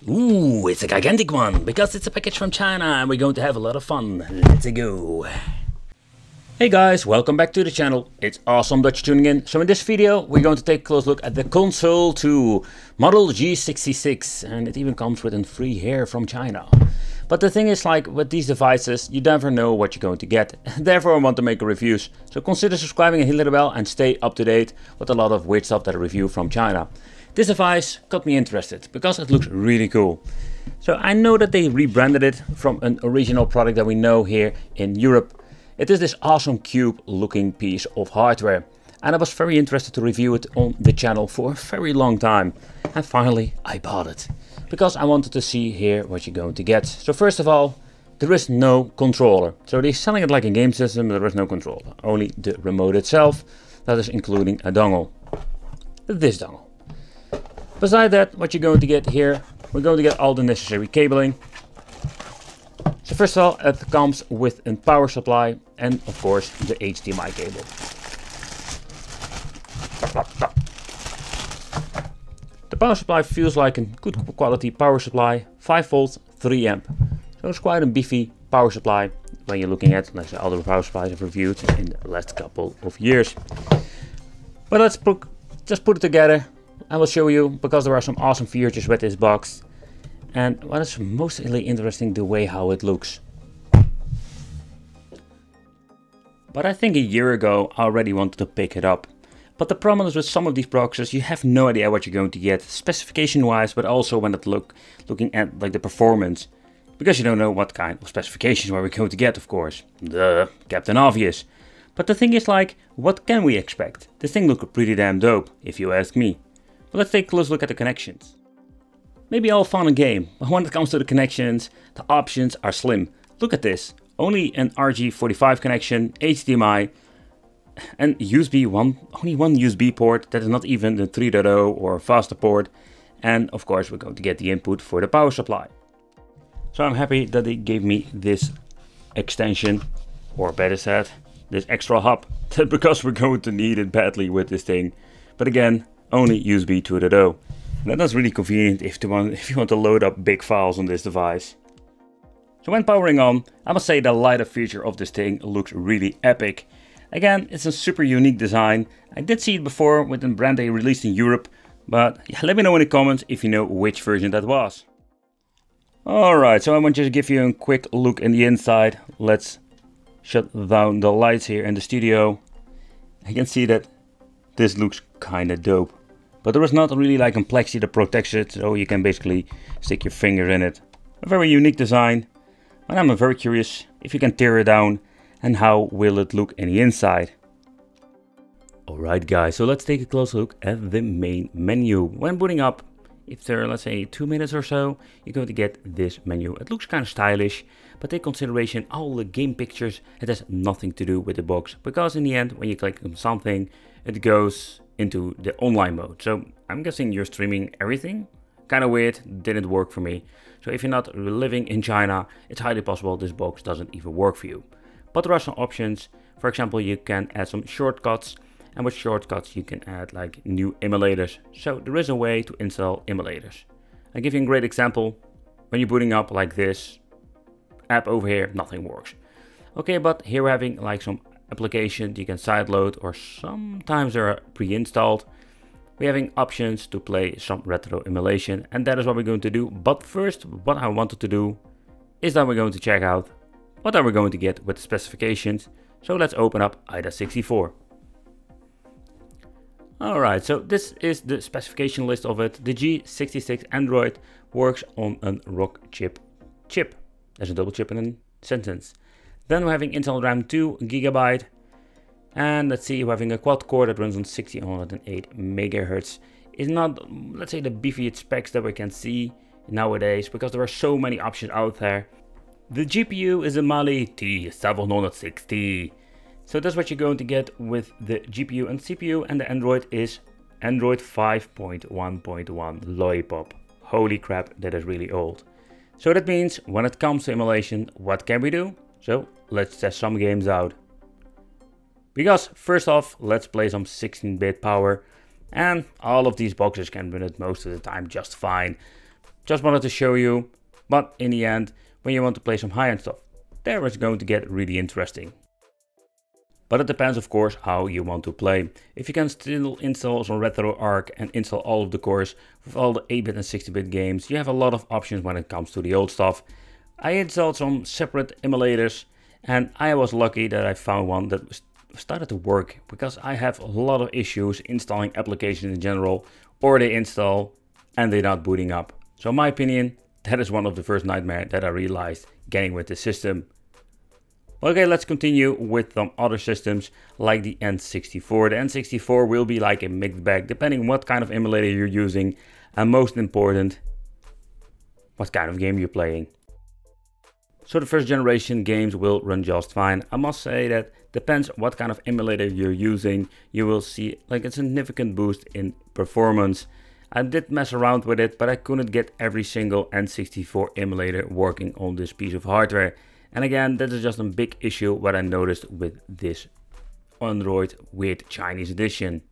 Ooh, it's a gigantic one, because it's a package from China and we're going to have a lot of fun. Let's go. Hey guys, welcome back to the channel. It's awesome that you're tuning in. So in this video, we're going to take a close look at the console 2 model G66, and it even comes with a free hair from China. But the thing is, like with these devices, you never know what you're going to get. Therefore I want to make reviews. So consider subscribing and hit the bell and stay up to date with a lot of weird stuff that I review from China. This device got me interested because it looks really cool. So I know that they rebranded it from an original product that we know here in Europe. It is this awesome cube looking piece of hardware, and I was very interested to review it on the channel for a very long time. And finally I bought it because I wanted to see here what you're going to get. So first of all, there is no controller. So they're selling it like a game system, but there is no controller. Only the remote itself, that is including a dongle. This dongle. Beside that, what you're going to get here, we're going to get all the necessary cabling. So first of all, it comes with a power supply and of course the HDMI cable. The power supply feels like a good quality power supply, 5 volts, 3 amp. So it's quite a beefy power supply when you're looking at, let's say, other power supplies I've reviewed in the last couple of years. But let's just put it together. I will show you, because there are some awesome features with this box. And what is mostly interesting, the way how it looks. But I think a year ago I already wanted to pick it up. But the problem is with some of these boxes, you have no idea what you're going to get, specification wise, but also when it looking at like the performance. Because you don't know what kind of specifications we're going to get, of course. The Captain Obvious. But the thing is, like, what can we expect? This thing looks pretty damn dope, if you ask me. But let's take a close look at the connections. Maybe all fun and game, but when it comes to the connections, the options are slim. Look at this, only an RJ45 connection, HDMI, and USB only one USB port, that is not even the 3.0 or faster port. And of course we're going to get the input for the power supply. So I'm happy that they gave me this extension, or better said, this extra hub, because we're going to need it badly with this thing. But again, only USB 2.0. And that's really convenient if you want to load up big files on this device. So when powering on, I must say the lighter feature of this thing looks really epic. Again, it's a super unique design. I did see it before with a brand they released in Europe, but yeah, let me know in the comments if you know which version that was. Alright, so I want to just give you a quick look in the inside. Let's shut down the lights here in the studio. You can see that this looks kinda dope. But there is not really like a plexi that protects it, so you can basically stick your finger in it. A very unique design, and I'm very curious if you can tear it down and how will it look in the inside. Alright guys, so let's take a close look at the main menu. When booting up, if there are, let's say, 2 minutes or so, you're going to get this menu. It looks kind of stylish, but take consideration all the game pictures, it has nothing to do with the box. Because in the end, when you click on something, it goes into the online mode. So I'm guessing you're streaming everything. Kind of weird, didn't work for me. So if you're not living in China, it's highly possible this box doesn't even work for you. But there are some options. For example, you can add some shortcuts. And with shortcuts you can add like new emulators. So there is a way to install emulators. I'll give you a great example. When you're booting up like this app over here, nothing works. Okay, but here we're having like some applications you can sideload, or sometimes they are pre-installed. We're having options to play some retro emulation, and that is what we're going to do. But first, what I wanted to do is that we're going to check out what are we going to get with the specifications. So let's open up IDA64. Alright, so this is the specification list of it. The G66 Android works on a ROC chip. There's a double chip in a sentence. Then we're having Intel RAM 2 GB. And let's see, we're having a quad core that runs on 1608 MHz. It's not, let's say, the beefy specs that we can see nowadays, because there are so many options out there. The GPU is a Mali T760. So that's what you're going to get with the GPU and CPU, and the Android is Android 5.1.1 Lollipop. Holy crap, that is really old. So that means when it comes to emulation, what can we do? So let's test some games out. Because first off, let's play some 16-bit power, and all of these boxes can run it most of the time just fine. Just wanted to show you, but in the end, when you want to play some high-end stuff, there it's going to get really interesting. But it depends of course how you want to play. If you can still install some RetroArch and install all of the cores with all the 8-bit and 60-bit games, you have a lot of options when it comes to the old stuff. I installed some separate emulators and I was lucky that I found one that started to work, because I have a lot of issues installing applications in general, or they install and they're not booting up. So in my opinion, that is one of the first nightmares that I realized getting with the system. Okay, let's continue with some other systems like the N64. The N64 will be like a mixed bag depending on what kind of emulator you're using, and most important, what kind of game you're playing. So the first generation games will run just fine. I must say that depends what kind of emulator you're using, you will see like a significant boost in performance. I did mess around with it, but I couldn't get every single N64 emulator working on this piece of hardware. And again, that is just a big issue what I noticed with this Android weird Chinese edition.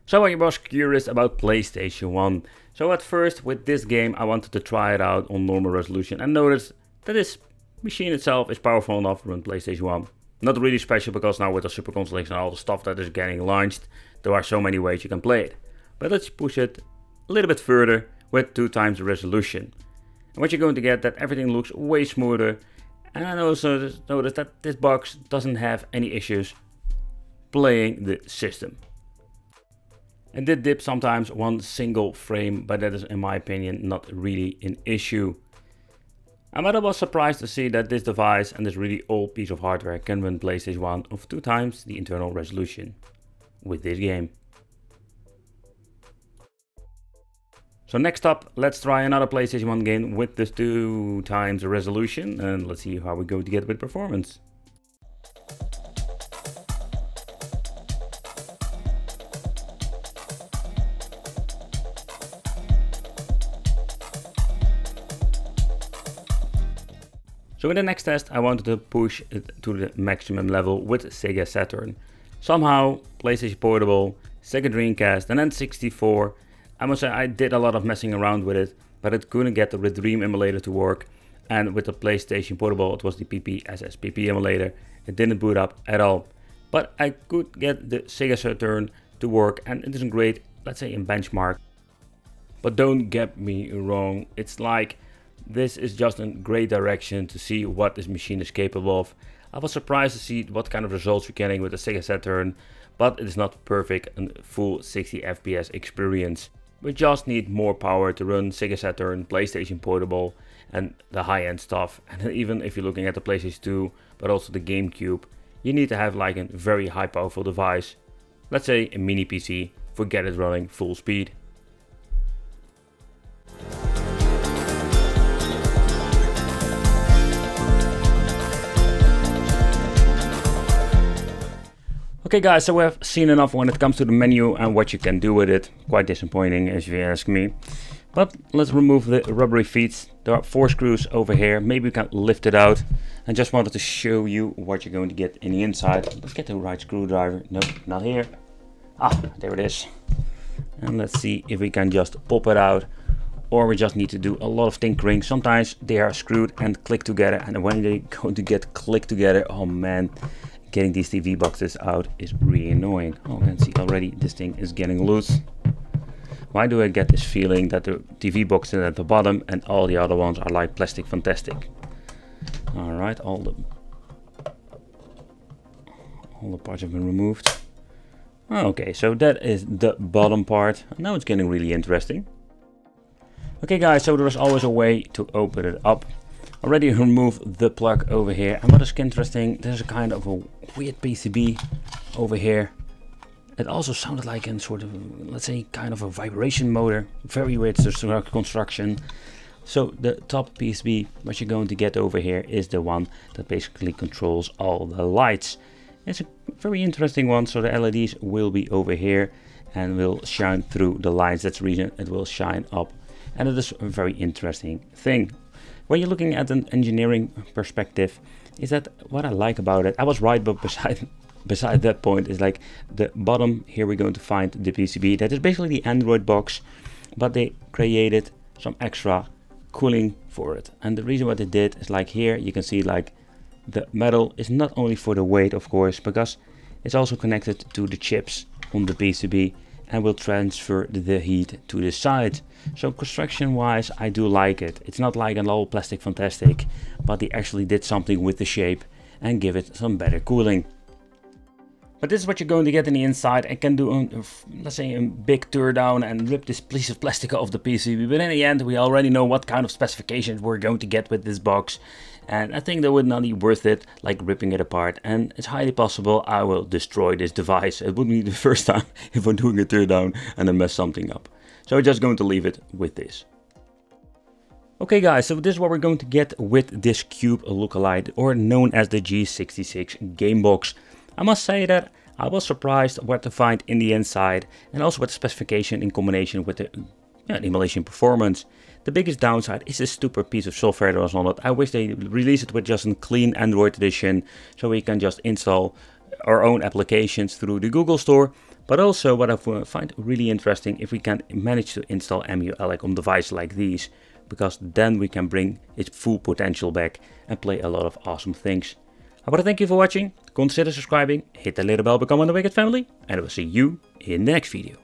So I was curious about PlayStation 1. So at first with this game I wanted to try it out on normal resolution and noticed that this machine itself is powerful enough to run PlayStation 1. Not really special, because now with the Super Constellation and all the stuff that is getting launched, there are so many ways you can play it. But let's push it a little bit further with 2 times the resolution. And what you're going to get, that everything looks way smoother. And I also noticed that this box doesn't have any issues playing the system. It did dip sometimes one single frame, but that is in my opinion not really an issue. I was surprised to see that this device and this really old piece of hardware can run PlayStation 1 of 2 times the internal resolution with this game. So next up, let's try another PlayStation 1 game with this 2 times the resolution, and let's see how we go to get with performance. So in the next test I wanted to push it to the maximum level with Sega Saturn. Somehow PlayStation Portable, Sega Dreamcast and N64, I must say I did a lot of messing around with it, but it couldn't get the Dream emulator to work, and with the PlayStation Portable it was the PPSSPP emulator, it didn't boot up at all. But I could get the Sega Saturn to work, and it is a great, let's say, in benchmark. But don't get me wrong, it's like this is just a great direction to see what this machine is capable of. I was surprised to see what kind of results you're getting with the Sega Saturn, but it is not perfect and full 60 FPS experience. We just need more power to run Sega Saturn, PlayStation Portable and the high-end stuff. And even if you're looking at the PlayStation 2, but also the GameCube, you need to have like a very high powerful device. Let's say a mini PC, forget it running full speed. Okay guys, so we have seen enough when it comes to the menu and what you can do with it. Quite disappointing if you ask me. But let's remove the rubbery feet. There are 4 screws over here. Maybe we can lift it out. I just wanted to show you what you're going to get in the inside. Let's get the right screwdriver. Nope, not here. Ah, there it is. And let's see if we can just pop it out. Or we just need to do a lot of tinkering. Sometimes they are screwed and click together. And when they go to get clicked together, oh man. Getting these TV boxes out is really annoying. Oh, you can see already this thing is getting loose. Why do I get this feeling that the TV box is at the bottom and all the other ones are like plastic fantastic? Alright, all the parts have been removed. Okay, so that is the bottom part. Now it's getting really interesting. Okay guys, so there is always a way to open it up. Already removed the plug over here, and what is interesting, there's a kind of a weird PCB over here. It also sounded like a sort of, let's say, kind of a vibration motor. Very weird construction. So the top PCB, what you're going to get over here is the one that basically controls all the lights. It's a very interesting one, so the LEDs will be over here and will shine through the lights. That's the reason it will shine up, and it is a very interesting thing. When you're looking at an engineering perspective, is that what I like about it? I was right, but beside that point is like the bottom here we're going to find the PCB. That is basically the Android box but they created some extra cooling for it. And the reason what they did is, like here you can see, like the metal is not only for the weight, of course, because it's also connected to the chips on the PCB and will transfer the heat to the side. So construction wise, I do like it. It's not like an old plastic fantastic, but they actually did something with the shape and give it some better cooling. But this is what you're going to get in the inside. I can do, let's say, a big tear down and rip this piece of plastic off the PCB. But in the end, we already know what kind of specifications we're going to get with this box. And I think that would not be worth it, like ripping it apart. And it's highly possible I will destroy this device. It wouldn't be the first time if I'm doing a tear down and I mess something up. So I'm just going to leave it with this. Okay guys, so this is what we're going to get with this Cube lookalike, or known as the G66 game box. I must say that I was surprised what to find in the inside, and also with the specification in combination with the emulation performance. The biggest downside is this stupid piece of software that was on it. I wish they released it with just a clean Android edition, so we can just install our own applications through the Google Store. But also what I find really interesting, if we can manage to install emulate on devices like these, because then we can bring its full potential back and play a lot of awesome things. I want to thank you for watching. Consider subscribing, hit the little bell, become one of the Wicked family, and I will see you in the next video.